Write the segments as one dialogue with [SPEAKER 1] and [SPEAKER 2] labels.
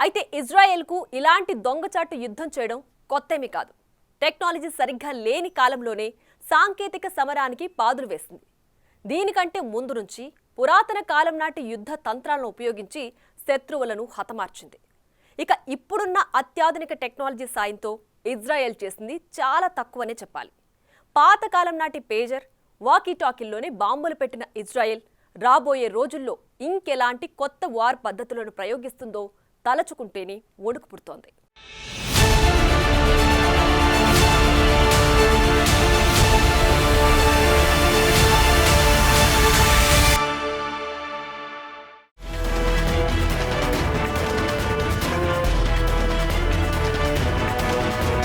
[SPEAKER 1] అయితే ఇజ్రాయెల్కు ఇలాంటి దొంగచాటు యుద్ధం చేయడం కొత్తేమీ కాదు. టెక్నాలజీ సరిగ్గా లేని కాలంలోనే సాంకేతిక సమరానికి పాదులు వేసింది. దీనికంటే ముందు నుంచి పురాతన కాలం నాటి యుద్ధ తంత్రాలను ఉపయోగించి శత్రువులను హతమార్చింది. ఇక ఇప్పుడున్న అత్యాధునిక టెక్నాలజీ సాయంతో ఇజ్రాయెల్ చేసింది చాలా తక్కువనే చెప్పాలి. పాతకాలం నాటి పేజర్, వాకీటాకీల్లోనే బాంబులు పెట్టిన ఇజ్రాయెల్ రాబోయే రోజుల్లో ఇంకెలాంటి కొత్త వార్ పద్ధతులను ప్రయోగిస్తుందో తలచుకుంటేనే వణుకు పుడుతోంది.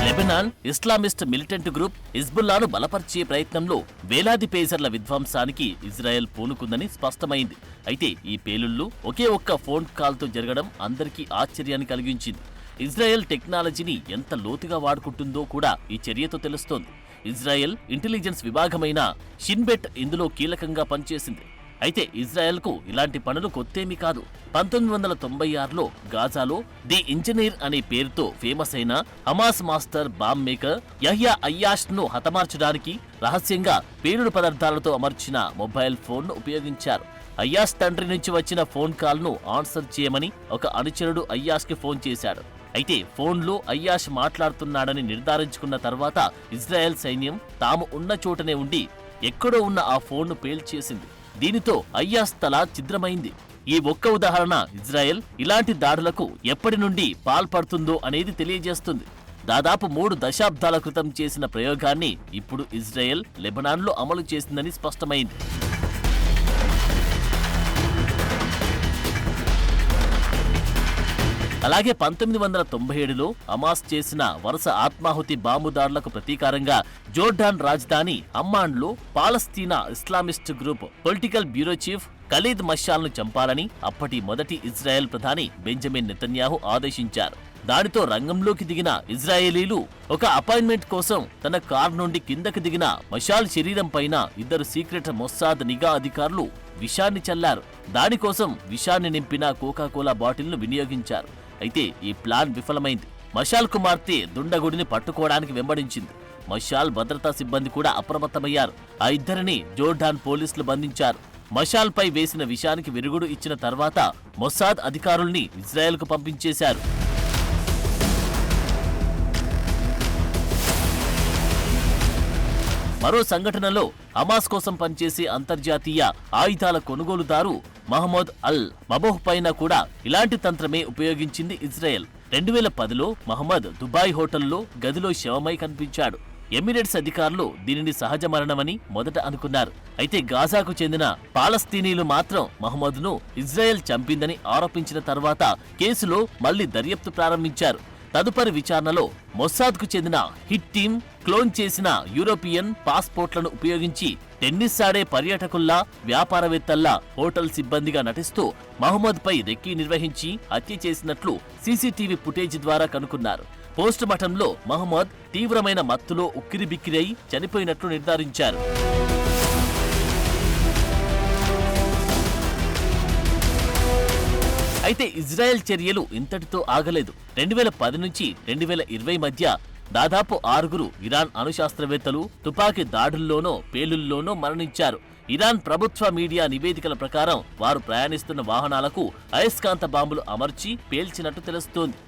[SPEAKER 2] లెబనాన్ ఇస్లామిస్ట్ మిలిటెంట్ గ్రూప్ హిజ్బుల్లాను బలపరిచే ప్రయత్నంలో వేలాది పేజర్ల విధ్వంసానికి ఇజ్రాయెల్ పూనుకుందని స్పష్టమైంది. అయితే ఈ పేలుళ్లు ఒకే ఒక్క ఫోన్ కాల్తో జరగడం అందరికీ ఆశ్చర్యాన్ని కలిగించింది. ఇజ్రాయెల్ టెక్నాలజీని ఎంత లోతుగా వాడుకుంటుందో కూడా ఈ చర్యతో తెలుస్తోంది. ఇజ్రాయెల్ ఇంటెలిజెన్స్ విభాగమైన షిన్బెట్ ఇందులో కీలకంగా పనిచేసింది. అయితే ఇజ్రాయెల్కు ఇలాంటి పనులు కొత్తేమీ కాదు. 1996లో గాజాలో ది ఇంజనీర్ అనే పేరుతో ఫేమస్ అయిన Hamas master bomb maker Yahya అయ్యాష్ను హతమార్చడానికి రహస్యంగా పేలుడు పదార్థాలతో అమర్చిన మొబైల్ ఫోన్ను ఉపయోగించారు. అయ్యాష్ తండ్రి నుంచి వచ్చిన ఫోన్ కాల్ను ఆన్సర్ చేయమని ఒక అనుచరుడు అయ్యాష్కి ఫోన్ చేశాడు. అయితే ఫోన్లో అయ్యాష్ మాట్లాడుతున్నాడని నిర్ధారించుకున్న తర్వాత ఇజ్రాయెల్ సైన్యం తాము ఉన్న చోటనే ఉండి ఎక్కడో ఉన్న ఆ ఫోన్ను పేల్చేసింది. దీనితో అయ్యాష్ తల ఛిద్రమైంది. ఈ ఒక్క ఉదాహరణ ఇజ్రాయెల్ ఇలాంటి దాడులకు ఎప్పటి నుండి పాల్పడుతుందో అనేది తెలియజేస్తుంది. దాదాపు 3 దశాబ్దాల క్రితం చేసిన ప్రయోగాన్ని ఇప్పుడు ఇజ్రాయెల్ లెబనాన్లో అమలు చేసిందని స్పష్టమైంది. అలాగే 1997లో హమాస్ చేసిన వరుస ఆత్మాహుతి బాంబు దాడులకు ప్రతీకారంగా జోర్డాన్ రాజధాని అమ్మాన్లో Palestine Islamist group political bureau chief Khalid మషాల్ను చంపాలని అప్పటి మొదటి ఇజ్రాయెల్ ప్రధాని బెంజమిన్ నెతన్యాహు ఆదేశించారు. దానితో రంగంలోకి దిగిన ఇజ్రాయేలీలు ఒక అపాయింట్మెంట్ కోసం తన కారు నుండి కిందకి దిగిన మషాల్ శరీరం పైన 2 సీక్రెట్ మొస్సాద్ నిఘా అధికారులు విషాన్ని చల్లారు. దానికోసం విషాన్ని నింపిన కోకాకోలా బాటిల్ను వినియోగించారు. అయితే ఈ ప్లాన్ విఫలమైంది. మషాల్ కుమార్తె దుండగుడిని పట్టుకోవడానికి వెంబడించింది. మషాల్ భద్రతా సిబ్బంది కూడా అప్రమత్తమయ్యారు. ఆ ఇద్దరిని జోర్డాన్ పోలీసులు బంధించారు. మషాల్ పై వేసిన విషానికి విరుగుడు ఇచ్చిన తర్వాత మొస్సాద్ అధికారుల్ని ఇజ్రాయెల్కు పంపించేశారు. మరో సంఘటనలో హమాస్ కోసం పనిచేసే అంతర్జాతీయ ఆయుధాల కొనుగోలుదారు మహమ్మద్ అల్ మబోహ్ పైన కూడా ఇలాంటి తంత్రమే ఉపయోగించింది ఇజ్రాయెల్. 2010లో మహమ్మద్ దుబాయ్ హోటల్లో గదిలో శవమై కనిపించాడు. ఎమిరేట్స్ అధికారులు దీనిని సహజ మరణమని మొదట అనుకున్నారు. అయితే గాజాకు చెందిన పాలస్తీనీలు మాత్రం మహమ్మద్ను ఇజ్రాయెల్ చంపిందని ఆరోపించిన తర్వాత కేసులో మళ్లీ దర్యాప్తు ప్రారంభించారు. తదుపరి విచారణలో మొస్సాద్కు చెందిన హిట్ టీం క్లోన్ చేసిన యూరోపియన్ పాస్పోర్ట్లను ఉపయోగించి టెన్నిస్ ఆడే పర్యాటకుల్లా వ్యాపారవేత్తల్లా హోటల్ సిబ్బందిగా నటిస్తూ మహమ్మద్ పై రెక్కీ నిర్వహించి హత్య చేసినట్లు సీసీటీవీ ఫుటేజ్ ద్వారా కనుక్కున్నారు. పోస్ట్ మార్టంలో మహమ్మద్ తీవ్రమైన మత్తులో ఉక్కిరిబిక్కిరై చనిపోయినట్లు నిర్ధారించారు. అయితే ఇజ్రాయెల్ చర్యలు ఇంతటితో ఆగలేదు. 2010 నుంచి 2020 మధ్య దాదాపు 6 ఇరాన్ అణుశాస్త్రవేత్తలు తుపాకీ దాడుల్లోనో పేలుల్లోనో మరణించారు. ఇరాన్ ప్రభుత్వ మీడియా నివేదికల ప్రకారం వారు ప్రయాణిస్తున్న వాహనాలకు అయస్కాంత బాంబులు అమర్చి పేల్చినట్టు తెలుస్తోంది.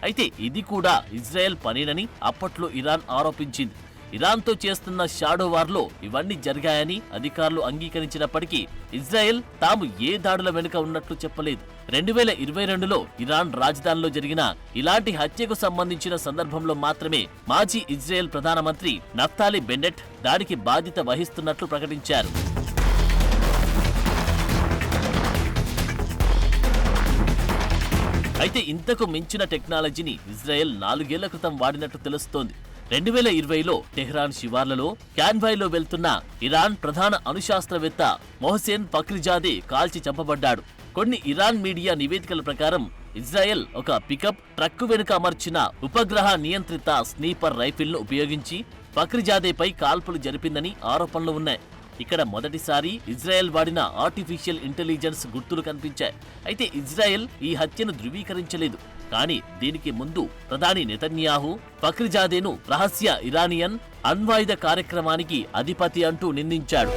[SPEAKER 2] అయితే ఇది కూడా ఇజ్రాయెల్ పనేనని అప్పట్లో ఇరాన్ ఆరోపించింది. ఇరాన్తో చేస్తున్న షాడో వార్లో ఇవన్నీ జరిగాయని అధికారులు అంగీకరించినప్పటికీ ఇజ్రాయెల్ తాము ఏ దాడుల వెనుక ఉన్నట్లు చెప్పలేదు. 2022లో ఇరాన్ రాజధానిలో జరిగిన ఇలాంటి హత్యకు సంబంధించిన సందర్భంలో మాత్రమే మాజీ ఇజ్రాయెల్ ప్రధానమంత్రి నఫ్తాలి బెన్నెట్ దానికి బాధ్యత వహిస్తున్నట్లు ప్రకటించారు. అయితే ఇంతకు మించిన టెక్నాలజీని ఇజ్రాయెల్ 4 ఏళ్ల క్రితం వాడినట్టు తెలుస్తోంది. 2020లో టెహ్రాన్ శివార్లలో క్యాన్వాయ్లో వెళ్తున్న ఇరాన్ ప్రధాన అణుశాస్త్రవేత్త మొహసేన్ ఫక్రిజాదే కాల్చి చంపబడ్డాడు. కొన్ని ఇరాన్ మీడియా నివేదికల ప్రకారం ఇజ్రాయెల్ ఒక పికప్ ట్రక్కు వెనుక అమర్చిన ఉపగ్రహ నియంత్రిత స్నీపర్ రైఫిల్ను ఉపయోగించి ఫక్రిజాదేపై కాల్పులు జరిపిందని ఆరోపణలు ఉన్నాయి. ఇక్కడ మొదటిసారి ఇజ్రాయెల్ వాడిన ఆర్టిఫిషియల్ ఇంటెలిజెన్స్ గుర్తులు కనిపించాయి. అయితే ఇజ్రాయెల్ ఈ హత్యను ధృవీకరించలేదు. కానీ దీనికి ముందు ప్రధాని నెతన్యాహు ఫఖ్రీజాదేను రహస్య ఇరానియన్ అణ్వాయుధ కార్యక్రమానికి అధిపతి అంటూ నిందించాడు.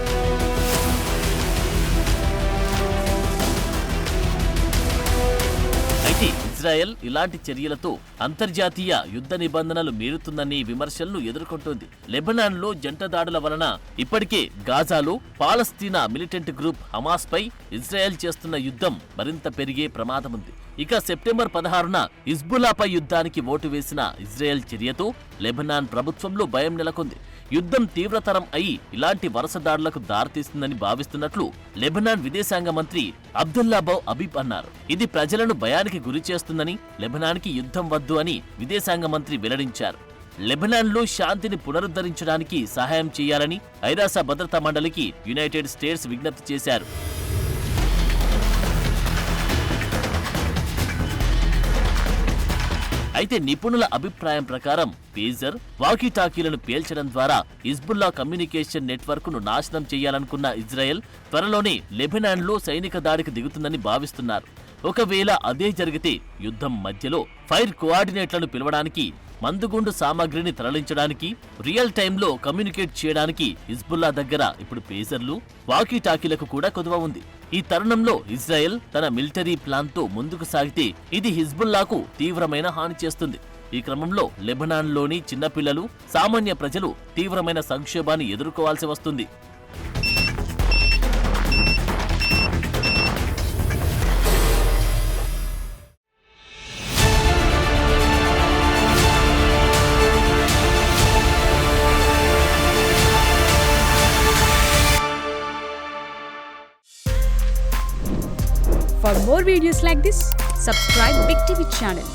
[SPEAKER 2] అయితే ఇజ్రాయెల్ ఇలాంటి చర్యలతో అంతర్జాతీయ యుద్ధ నిబంధనలు మీరుతుందని విమర్శలను ఎదుర్కొంటోంది. లెబనాన్లో జంట దాడుల వలన ఇప్పటికే గాజాలో పాలస్తీనా మిలిటెంట్ గ్రూప్ హమాస్ పై ఇజ్రాయెల్ చేస్తున్న యుద్ధం మరింత పెరిగే ప్రమాదముంది. ఇక సెప్టెంబర్ 16న హిజ్బుల్లాపై యుద్ధానికి ఓటు వేసిన ఇజ్రాయెల్ చర్యతో లెబనాన్ ప్రభుత్వంలో భయం నెలకొంది. యుద్ధం తీవ్రతరం అయి ఇలాంటి వరుస దాడులకు దారితీస్తుందని భావిస్తున్నట్లు లెబనాన్ విదేశాంగ మంత్రి అబ్దుల్లాబౌ అబీబ్ అన్నారు. ఇది ప్రజలను భయానికి గురి చేస్తుందని, లెబనాన్కి యుద్ధం వద్దు అని విదేశాంగ మంత్రి వెల్లడించారు. లెబనాన్లో శాంతిని పునరుద్ధరించడానికి సహాయం చేయాలని ఐరాస భద్రతా మండలికి యునైటెడ్ స్టేట్స్ విజ్ఞప్తి చేశారు. అయితే నిపుణుల అభిప్రాయం ప్రకారం పేజర్, వాకీటాకీలను పేల్చడం ద్వారా హిజ్బుల్లా కమ్యూనికేషన్ నెట్వర్క్ను నాశనం చేయాలనుకున్న ఇజ్రాయెల్ త్వరలోనే లెబనాన్లో సైనిక దాడికి దిగుతుందని భావిస్తున్నారు. ఒకవేళ అదే జరిగితే యుద్ధం మధ్యలో ఫైర్ కోఆర్డినేట్లను పిలవడానికి, మందుగుండు సామాగ్రిని తరలించడానికి, రియల్ టైంలో కమ్యూనికేట్ చేయడానికి హిజ్బుల్లా దగ్గర ఇప్పుడు పేజర్లు, వాకీటాకీలకు కూడా కొదువ ఉంది. ఈ తరుణంలో ఇజ్రాయెల్ తన మిలిటరీ ప్లాన్తో ముందుకు సాగితే ఇది హిజ్బుల్లాకు తీవ్రమైన హాని చేస్తుంది. ఈ క్రమంలో లెబనాన్లోని చిన్నపిల్లలు, సామాన్య ప్రజలు తీవ్రమైన సంక్షోభాన్ని ఎదుర్కోవాల్సి వస్తుంది.
[SPEAKER 3] For more videos like this, subscribe Big TV channel.